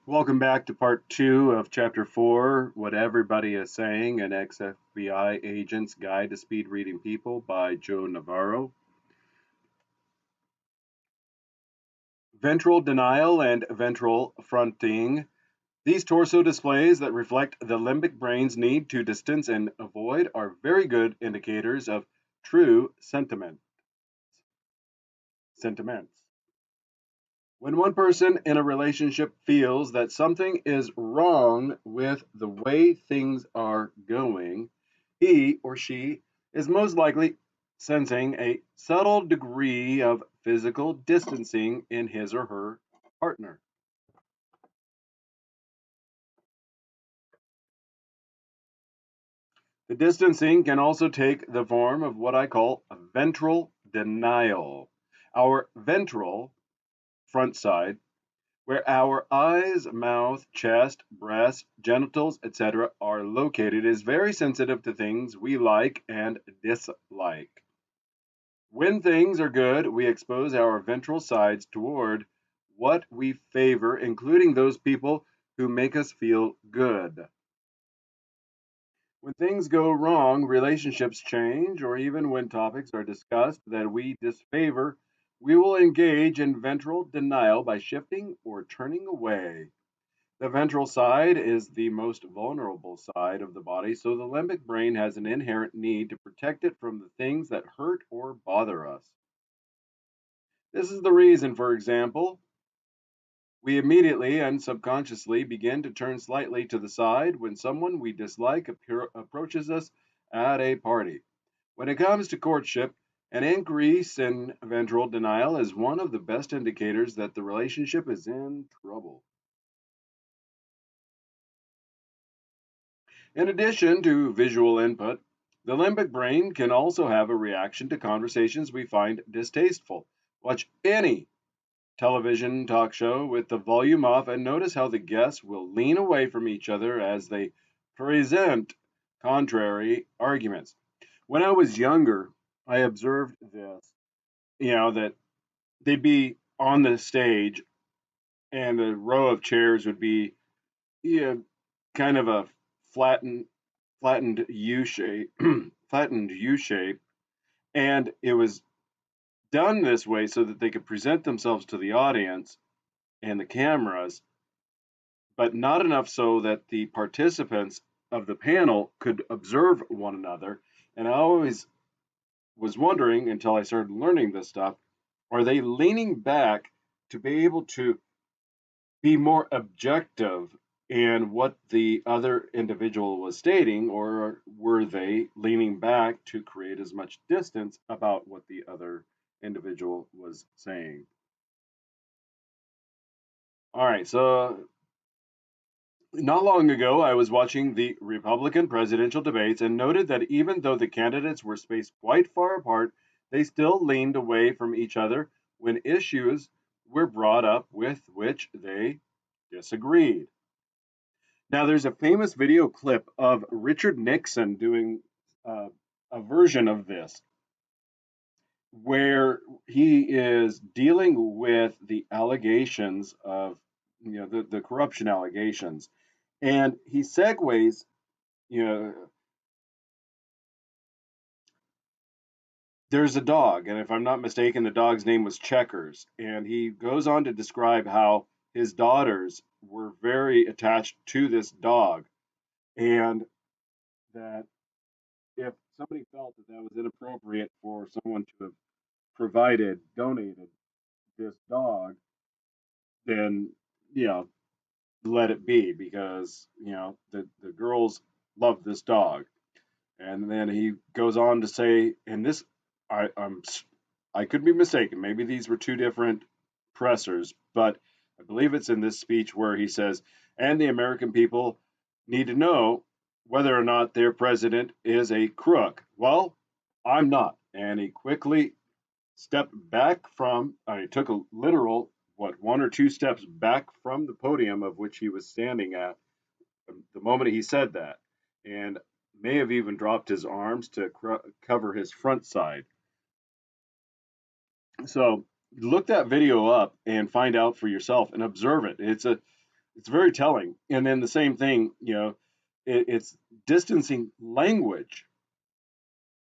Welcome back to part 2 of chapter 4, What Everybody is Saying, an ex-FBI Agent's Guide to Speed Reading People by Joe Navarro. Ventral denial and ventral fronting. These torso displays that reflect the limbic brain's need to distance and avoid are very good indicators of true sentiments. When one person in a relationship feels that something is wrong with the way things are going, he or she is most likely sensing a subtle degree of physical distancing in his or her partner. The distancing can also take the form of what I call ventral denial. Our ventral front side, where our eyes, mouth, chest, breasts, genitals, etc., are located, is very sensitive to things we like and dislike. When things are good, we expose our ventral sides toward what we favor, including those people who make us feel good. When things go wrong, relationships change, or even when topics are discussed that we disfavor, we will engage in ventral denial by shifting or turning away. The ventral side is the most vulnerable side of the body, so the limbic brain has an inherent need to protect it from the things that hurt or bother us. This is the reason, for example, we immediately and subconsciously begin to turn slightly to the side when someone we dislike approaches us at a party. When it comes to courtship, an increase in ventral denial is one of the best indicators that the relationship is in trouble. In addition to visual input, the limbic brain can also have a reaction to conversations we find distasteful. Watch any television talk show with the volume off and notice how the guests will lean away from each other as they present contrary arguments. When I was younger, I observed this, that they'd be on the stage and the row of chairs would be, you know, kind of a flattened flattened U shape, flattened U shape, and it was done this way so that they could present themselves to the audience and the cameras, but not enough so that the participants of the panel could observe one another. And I always was wondering until I started learning this stuff, are they leaning back to be able to be more objective in what the other individual was stating, or were they leaning back to create as much distance about what the other individual was saying? All right, so not long ago, I was watching the Republican presidential debates and noted that even though the candidates were spaced quite far apart, they still leaned away from each other when issues were brought up with which they disagreed. Now, there's a famous video clip of Richard Nixon doing a version of this where he is dealing with the allegations of, the corruption allegations. And he segues, you know, there's a dog, and if I'm not mistaken, the dog's name was Checkers. And he goes on to describe how his daughters were very attached to this dog, and that if somebody felt that that was inappropriate for someone to have donated this dog, then, you know, let it be because, the girls love this dog. And then he goes on to say, and this, I'm, I could be mistaken. Maybe these were two different pressers, but I believe it's in this speech where he says, and the American people need to know whether or not their president is a crook. Well, I'm not. And he quickly stepped back from, he took a literal, one or two steps back from the podium of which he was standing at the moment he said that, and may have even dropped his arms to cover his front side. So look that video up and find out for yourself and observe it. It's very telling. And then the same thing, it's distancing language.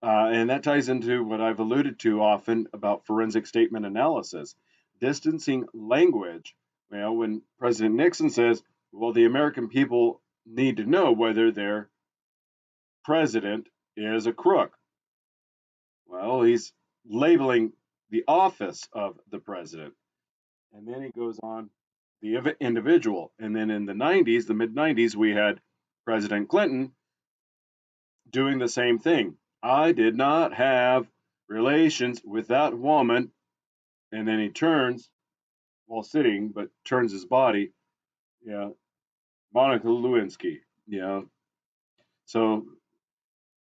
And that ties into what I've alluded to often about forensic statement analysis. Distancing language, when President Nixon says, well, the American people need to know whether their president is a crook. Well, he's labeling the office of the president. And then he goes on the individual. And then in the 90s, the mid 90s, we had President Clinton doing the same thing. I did not have relations with that woman. And then he turns while sitting, but turns his body. Yeah, Monica Lewinsky. Yeah. So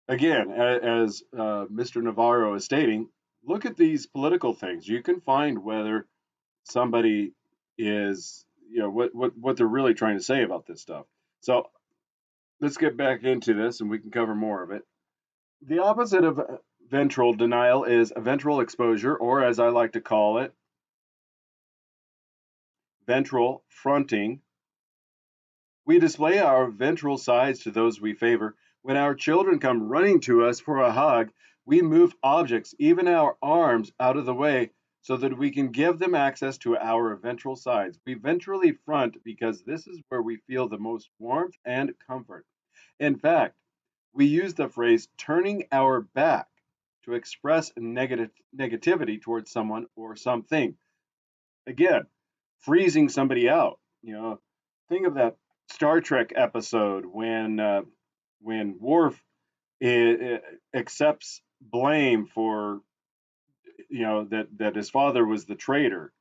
again, as Mr. Navarro is stating, look at these political things. You can find whether somebody is, what they're really trying to say about this stuff. So let's get back into this, and we can cover more of it. The opposite of ventral denial is ventral exposure, or as I like to call it, ventral fronting. We display our ventral sides to those we favor. When our children come running to us for a hug, we move objects, even our arms, out of the way so that we can give them access to our ventral sides. We ventrally front because this is where we feel the most warmth and comfort. In fact, we use the phrase turning our back to express negativity towards someone or something. Again, freezing somebody out. Think of that Star Trek episode when Worf accepts blame for that his father was the traitor,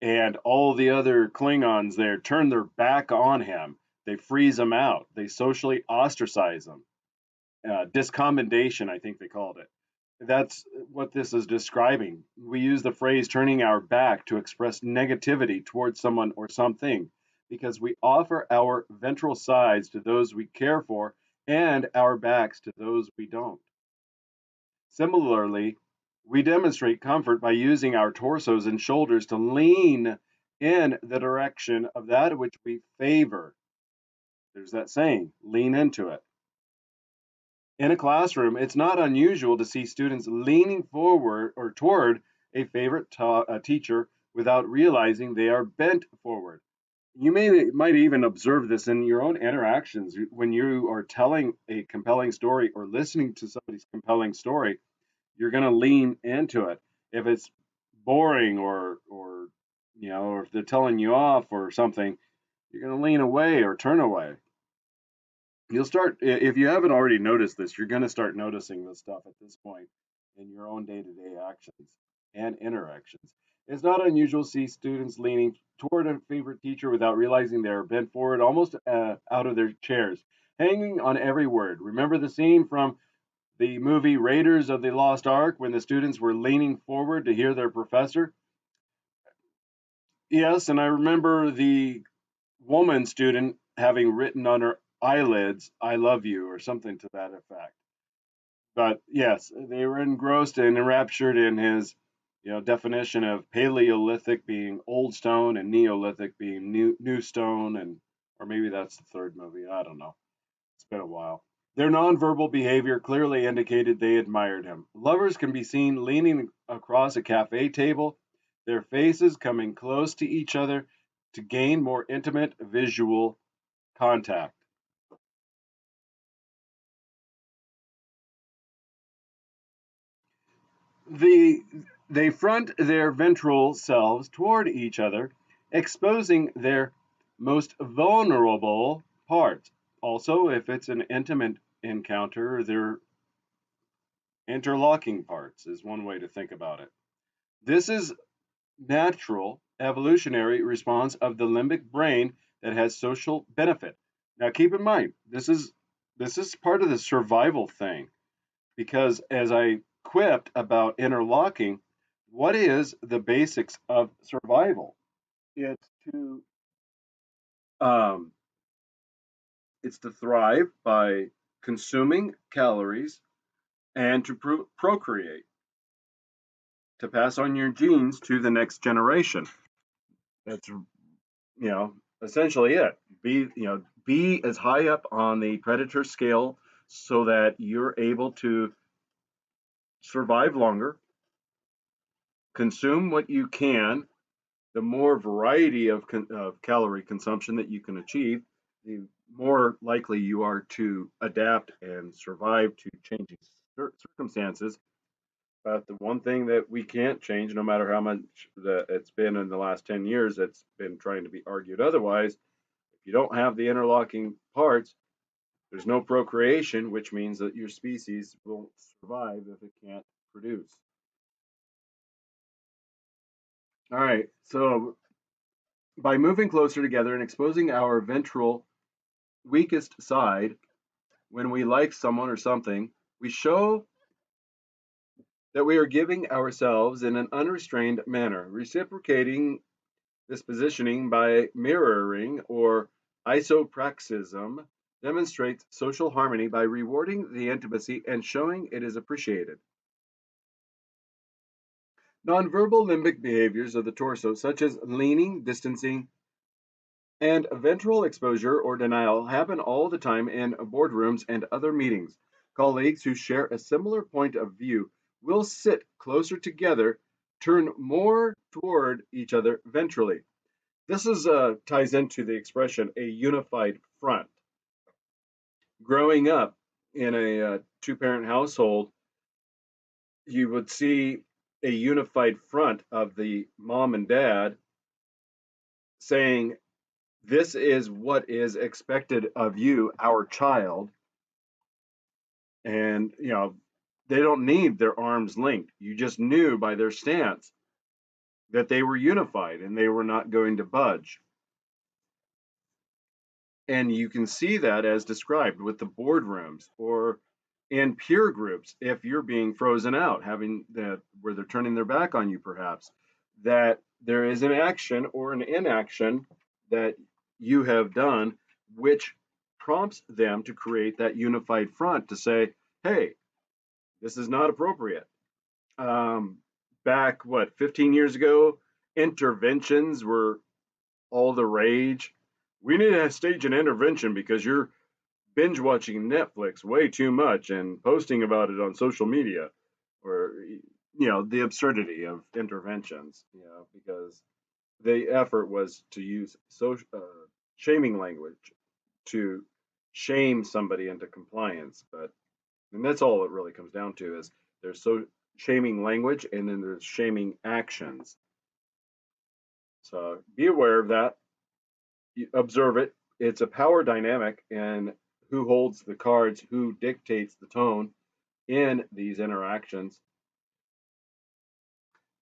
and all the other Klingons there turn their back on him. They freeze him out. They socially ostracize him. Discommendation, I think they called it. That's what this is describing. We use the phrase turning our back to express negativity towards someone or something because we offer our ventral sides to those we care for and our backs to those we don't. Similarly, we demonstrate comfort by using our torsos and shoulders to lean in the direction of that which we favor. There's that saying, lean into it. In a classroom, it's not unusual to see students leaning forward or toward a favorite teacher without realizing they are bent forward. You might even observe this in your own interactions when you are telling a compelling story or listening to somebody's compelling story. You're going to lean into it. If it's boring or if they're telling you off or something, you're going to lean away or turn away. You'll start, if you haven't already noticed this, you're going to start noticing this stuff at this point in your own day-to-day actions and interactions. It's not unusual to see students leaning toward a favorite teacher without realizing they're bent forward almost out of their chairs, hanging on every word. Remember the scene from the movie Raiders of the Lost Ark when the students were leaning forward to hear their professor? Yes, and I remember the woman student having written on her eyelids, I love you, or something to that effect. But yes, they were engrossed and enraptured in his definition of Paleolithic being old stone and Neolithic being new stone, and or maybe that's the third movie. I don't know. It's been a while. Their nonverbal behavior clearly indicated they admired him. Lovers can be seen leaning across a cafe table, their faces coming close to each other to gain more intimate visual contact. The, they front their ventral selves toward each other, exposing their most vulnerable parts. Also, if it's an intimate encounter, their interlocking parts is one way to think about it. This is natural evolutionary response of the limbic brain that has social benefit. Now keep in mind, this is part of the survival thing because as I quipped about interlocking, what is the basics of survival? It's to um, it's to thrive by consuming calories and to procreate, to pass on your genes to the next generation. That's essentially it. Be as high up on the predator scale so that you're able to survive longer, consume what you can. The more variety of calorie consumption that you can achieve, the more likely you are to adapt and survive to changing circumstances. But the one thing that we can't change, no matter how much it's been in the last 10 years, it's been trying to be argued otherwise. If you don't have the interlocking parts, there's no procreation, which means that your species won't survive if it can't produce. All right, so by moving closer together and exposing our ventral weakest side when we like someone or something, we show that we are giving ourselves in an unrestrained manner, reciprocating this positioning by mirroring or isopraxism demonstrates social harmony by rewarding the intimacy and showing it is appreciated. Nonverbal limbic behaviors of the torso, such as leaning, distancing, and ventral exposure or denial, happen all the time in boardrooms and other meetings. Colleagues who share a similar point of view will sit closer together, turn more toward each other ventrally. This ties into the expression a unified front. Growing up in a two-parent household, you would see a unified front of the mom and dad saying, "This is what is expected of you, our child," and they don't need their arms linked. You just knew by their stance that they were unified and they were not going to budge. And you can see that as described with the boardrooms or in peer groups if you're being frozen out, having that where they're turning their back on you, perhaps, that there is an action or an inaction that you have done which prompts them to create that unified front to say, hey, this is not appropriate. Um, Back, what, 15 years ago, interventions were all the rage. We need to stage an intervention because you're binge watching Netflix way too much and posting about it on social media, or the absurdity of interventions. Because the effort was to use social shaming language to shame somebody into compliance, and that's all it really comes down to is there's shaming language and then there's shaming actions. So be aware of that. You observe it. It's a power dynamic, and who holds the cards, who dictates the tone in these interactions.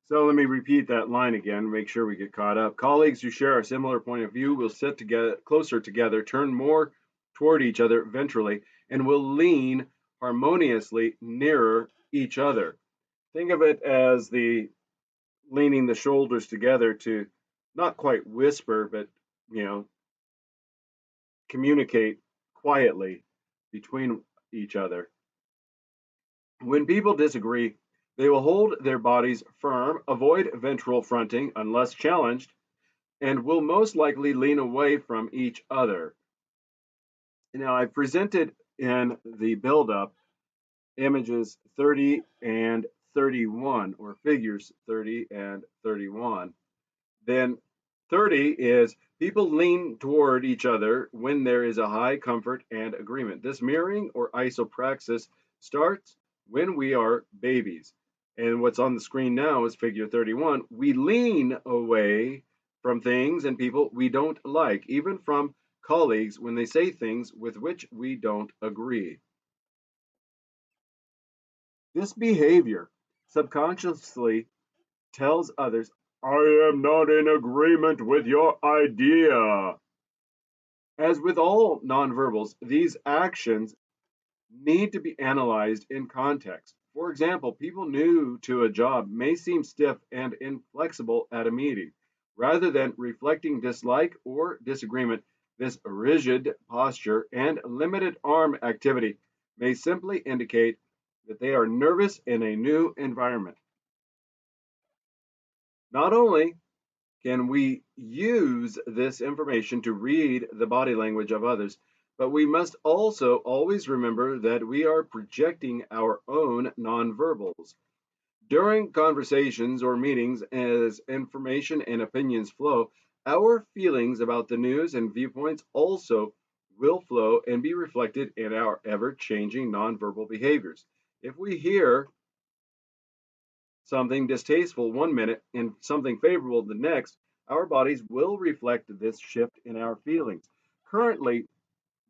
So let me repeat that line again, make sure we get caught up. Colleagues who share a similar point of view will sit together, closer together, turn more toward each other ventrally, and will lean harmoniously nearer each other. Think of it as the leaning the shoulders together to not quite whisper, but you know, communicate quietly between each other. When people disagree, they will hold their bodies firm, avoid ventral fronting unless challenged, and will most likely lean away from each other. Now, I presented in the build-up images 30 and 31, or figures 30 and 31. Then 30 is people lean toward each other when there is a high comfort and agreement. This mirroring or isopraxis starts when we are babies. And what's on the screen now is figure 31. We lean away from things and people we don't like, even from colleagues when they say things with which we don't agree. This behavior subconsciously tells others, I am not in agreement with your idea. As with all nonverbals, these actions need to be analyzed in context. For example, people new to a job may seem stiff and inflexible at a meeting. Rather than reflecting dislike or disagreement, this rigid posture and limited arm activity may simply indicate that they are nervous in a new environment. Not only can we use this information to read the body language of others. But we must also always remember that we are projecting our own nonverbals. During conversations or meetings, as information and opinions flow, our feelings about the news and viewpoints also will flow and be reflected in our ever changing nonverbal behaviors. If we hear something distasteful one minute and something favorable the next, our bodies will reflect this shift in our feelings. Currently,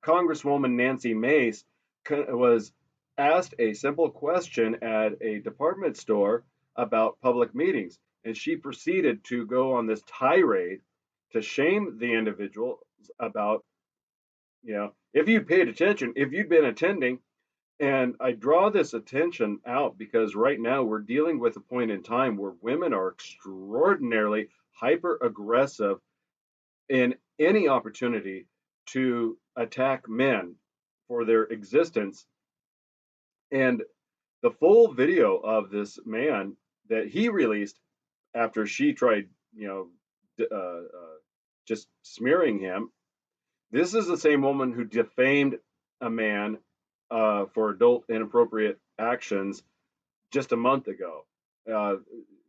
Congresswoman Nancy Mace was asked a simple question at a department store about public meetings, and she proceeded to go on this tirade to shame the individual about, if you'd paid attention, if you'd been attending. And I draw this attention out because right now we're dealing with a point in time where women are extraordinarily hyper aggressive in any opportunity to attack men for their existence. And the full video of this man that he released after she tried, just smearing him. This is the same woman who defamed a man for adult inappropriate actions just a month ago. Uh,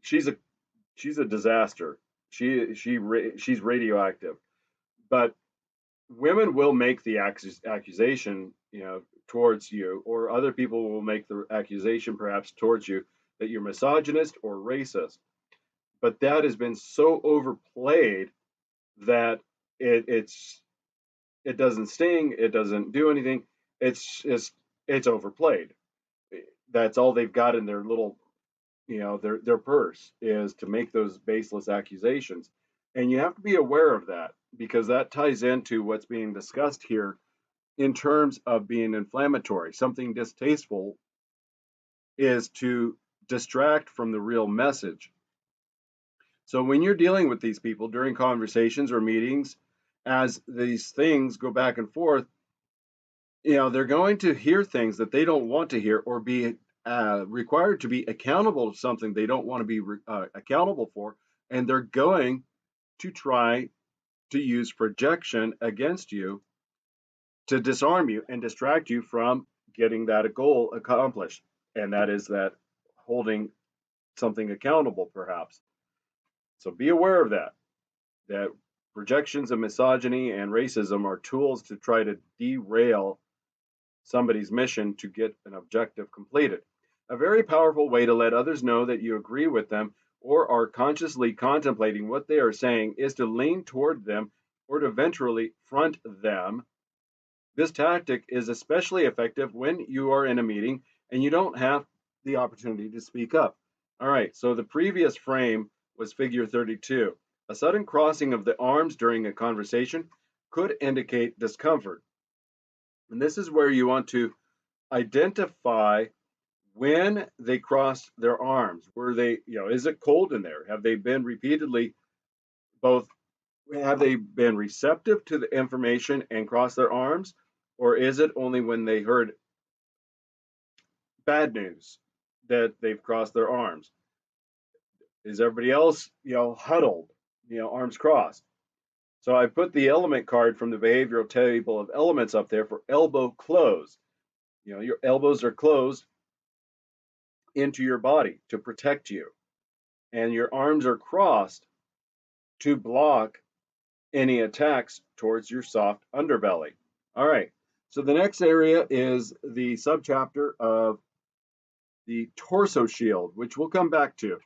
she's a she's a disaster. She's radioactive. But women will make the accusation, towards you, or other people will make the accusation perhaps towards you that you're misogynist or racist. But that has been so overplayed that it doesn't sting, it doesn't do anything. It's overplayed. That's all they've got in their little, their purse is to make those baseless accusations. And you have to be aware of that because that ties into what's being discussed here in terms of being inflammatory. Something distasteful is to distract from the real message. So when you're dealing with these people during conversations or meetings, as these things go back and forth, they're going to hear things that they don't want to hear or be required to be accountable to something they don't want to be accountable for. And they're going to try to use projection against you to disarm you and distract you from getting that goal accomplished. And that is that holding something accountable, perhaps. So be aware of that projections of misogyny and racism are tools to try to derail somebody's mission to get an objective completed. A very powerful way to let others know that you agree with them or are consciously contemplating what they are saying is to lean toward them or to ventrally front them. This tactic is especially effective when you are in a meeting and you don't have the opportunity to speak up. All right, so the previous frame was figure 32. A sudden crossing of the arms during a conversation could indicate discomfort. And this is where you want to identify when they cross their arms. Were they, is it cold in there? Have they been repeatedly both, have they been receptive to the information and crossed their arms? Or is it only when they heard bad news that they've crossed their arms? Is everybody else, huddled, arms crossed? So I put the element card from the behavioral table of elements up there for elbow close. Your elbows are closed into your body to protect you, and your arms are crossed to block any attacks towards your soft underbelly. All right, so the next area is the subchapter of the torso shield, which we'll come back to.